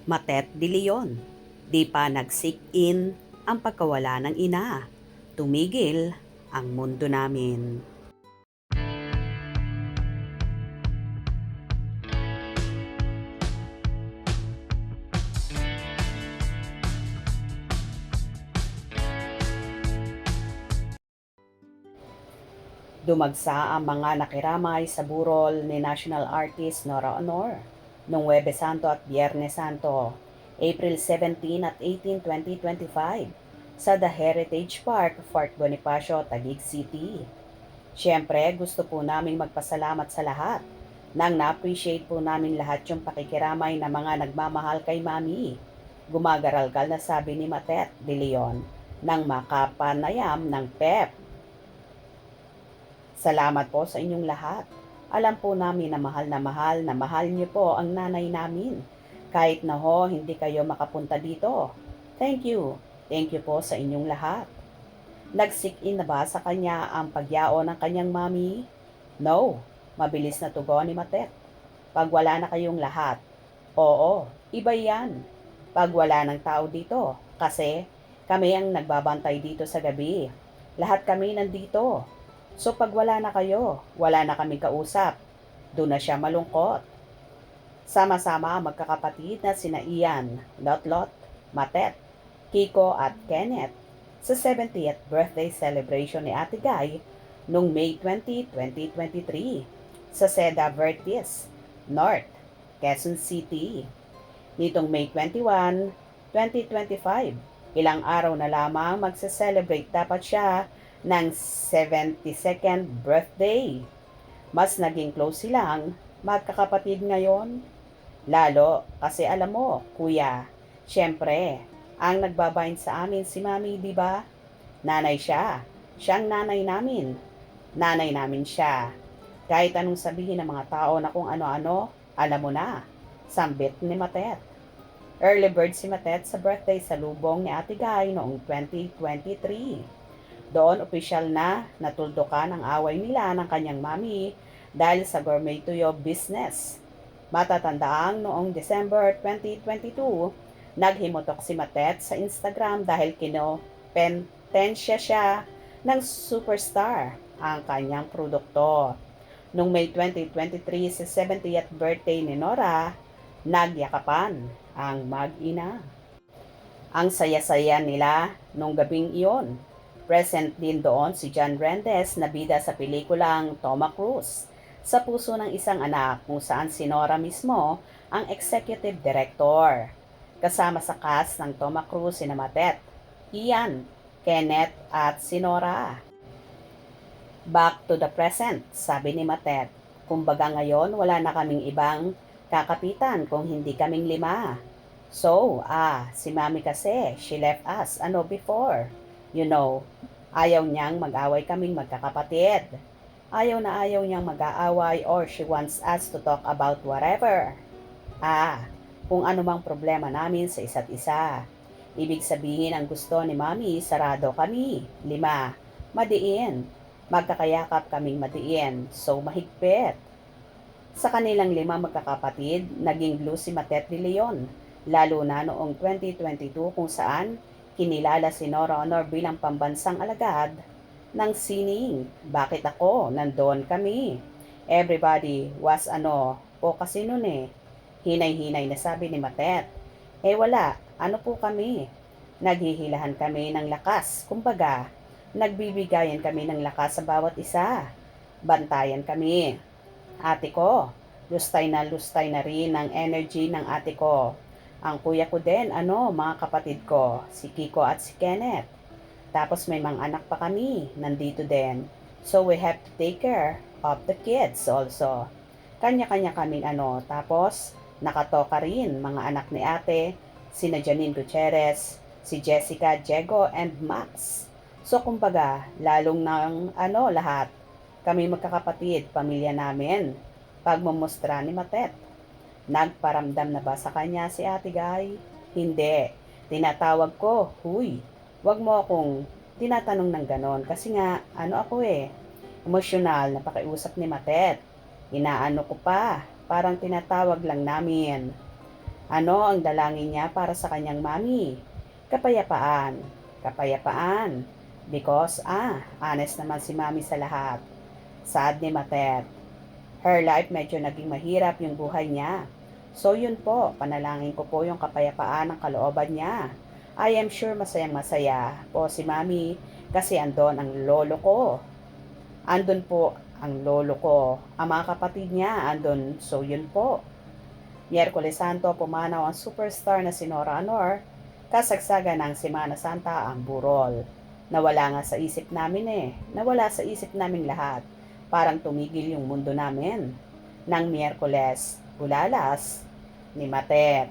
Matet de Leon, di pa nag-sink-in ang pagkawala ng ina. Tumigil ang mundo namin. Dumagsa ang mga nakiramay sa burol ni national artist Nora Honor noong Huwebes Santo at Biyernes Santo, April 17 at 18, 2025 sa The Heritage Park, Fort Bonifacio, Taguig City. Siyempre, gusto po naming magpasalamat sa lahat nang na-appreciate po namin lahat yung pakikiramay na mga nagmamahal kay Mami. Gumagaralgal na sabi ni Matet de Leon ng makapanayam ng PEP. Salamat po sa inyong lahat. Alam po namin na mahal niyo po ang nanay namin. Kahit na ho, hindi kayo makapunta dito. Thank you. Thank you po sa inyong lahat. Nag-sick-in na ba sa kanya ang pagyao ng kanyang mami? No. Mabilis na tugon ni Matet. Pag wala na kayong lahat. Oo, iba yan. Pag wala ng tao dito. Kasi kami ang nagbabantay dito sa gabi. Lahat kami nandito. So pag wala na kayo, wala na kaming kausap. Doon na siya malungkot. Sama-sama ang magkakapatid na sina Ian, Lotlot, Matet, Kiko at Kenneth sa 70th birthday celebration ni Ate Guy noong May 20, 2023 sa Seda Vertis, North, Quezon City. Nitong May 21, 2025, ilang araw na lamang magse-celebrate dapat siya ng 72nd birthday. Mas naging close silang magkakapatid ngayon. Lalo kasi alam mo, kuya, syempre, ang nagbabayin sa amin si Mami, di ba? Nanay siya. Siyang nanay namin. Nanay namin siya. Kahit anong sabihin ng mga tao na kung ano-ano, alam mo na. Sambit ni Matet. Early bird si Matet sa birthday sa lubong ni Ate Guy noong 2023. Doon opisyal na natuldukan ang away nila ng kanyang mami dahil sa gourmet tuyo business. Matatandaang noong December 2022, naghimutok si Matet sa Instagram dahil kinopentensya siya ng superstar ang kanyang produkto. Noong May 2023 sa 70th birthday ni Nora, nagyakapan ang mag-ina. Ang saya-saya nila nung gabing iyon. Present din doon si John Rendes na bida sa pelikulang Toma Cruz, Sa Puso ng Isang Anak, kung saan si Nora mismo ang executive director. Kasama sa cast ng Toma Cruz si Matet, Ian, Kenneth at si Nora. Back to the present, sabi ni Matet. Kumbaga ngayon wala na kaming ibang kakapitan kung hindi kaming 5. So, si Mami kasi, she left us, before. You know, ayaw niyang mag-away kaming magkakapatid. Ayaw niyang mag-aaway or she wants us to talk about whatever. Kung ano mang problema namin sa isa't isa. Ibig sabihin ang gusto ni Mami, sarado kami. 5, madiin. Magkakayakap kaming madiin. So, mahigpit. Sa kanilang 5 magkakapatid, naging glue si Matet de Leon. Lalo na noong 2022 kung saan kinilala si Nora Honor bilang pambansang alagad ng sining. Bakit ako? Nandoon kami. Everybody was po kasi nun eh. Hinay-hinay na sabi ni Matet. Wala. Ano po kami? Naghihilahan kami ng lakas. Kumbaga, nagbibigayan kami ng lakas sa bawat isa. Bantayan kami. Ate ko, lustay na rin ang energy ng ate ko. Ang kuya ko din, mga kapatid ko, si Kiko at si Kenneth. Tapos may mga anak pa kami, nandito din. So we have to take care of the kids also. Kanya-kanya kaming Tapos nakatoka rin mga anak ni ate, sina Janine Gutierrez, si Jessica, Diego, and Max. So kumbaga, lalong ng lahat. Kami magkakapatid, pamilya namin. Pagmumustra ni Matet. Nagparamdam na ba sa kanya si Ate Guy? Hindi. Tinatawag ko, huy, wag mo akong tinatanong ng ganon. Kasi nga, ako emosyonal na pakiusap ni Matet. Inaano ko pa, parang tinatawag lang namin. Ano ang dalangin niya para sa kanyang mami? Kapayapaan. Kapayapaan. Because, honest naman si mami sa lahat. Sad ni Matet. Her life medyo naging mahirap yung buhay niya. So yun po, panalangin ko po yung kapayapaan ng kalooban niya. I am sure masayang masaya po si mami kasi andon ang lolo ko. Andon po ang lolo ko. Ang mga kapatid niya andon, so yun po. Miyerkules Santo pumanaw ang superstar na si Nora Honor. Kasagsagan ng Semana Santa ang burol. Nawala nga sa isip namin Nawala sa isip naming lahat. Parang tumigil yung mundo namin. Nang Miyerkules, bulalas, ni Matet.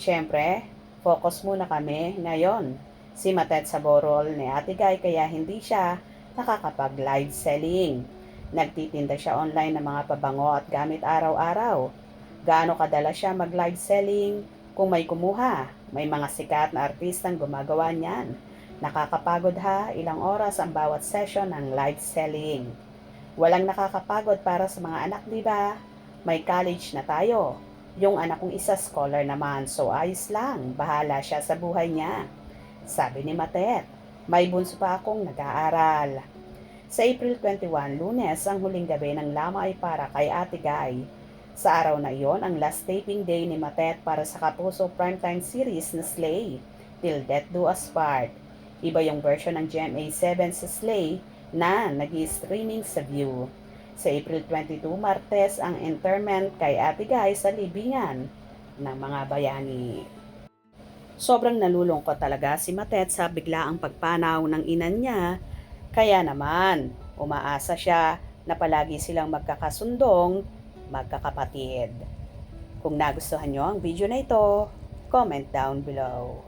Siyempre, focus muna kami ngayon. Si Matet sa borol ni Ate Guy kaya hindi siya nakakapag-live selling. Nagtitinda siya online ng mga pabango at gamit araw-araw. Gaano kadalas siya mag-live selling? Kung may kumuha, may mga sikat na artistang gumagawa niyan. Nakakapagod ilang oras ang bawat session ng live selling. Walang nakakapagod para sa mga anak, di ba? May college na tayo. Yung anak kong isa scholar naman, so ayos lang. Bahala siya sa buhay niya. Sabi ni Matet, may bunso pa akong nag-aaral. Sa April 21, Lunes, ang huling gabi ng lamay para kay Ate Guy. Sa araw na iyon, ang last taping day ni Matet para sa Kapuso primetime series na Slay, Till Death Do Us Part. Iba yung version ng GMA7 sa Slay na nag-streaming sa View. Sa April 22, Martes, ang interment kay Ate Guy sa libingan ng mga bayani. Sobrang nalulungkot talaga si Matet sa biglaang pagpanaw ng inan niya, kaya naman umaasa siya na palagi silang magkakasundong magkakapatid. Kung nagustuhan nyo ang video na ito, comment down below.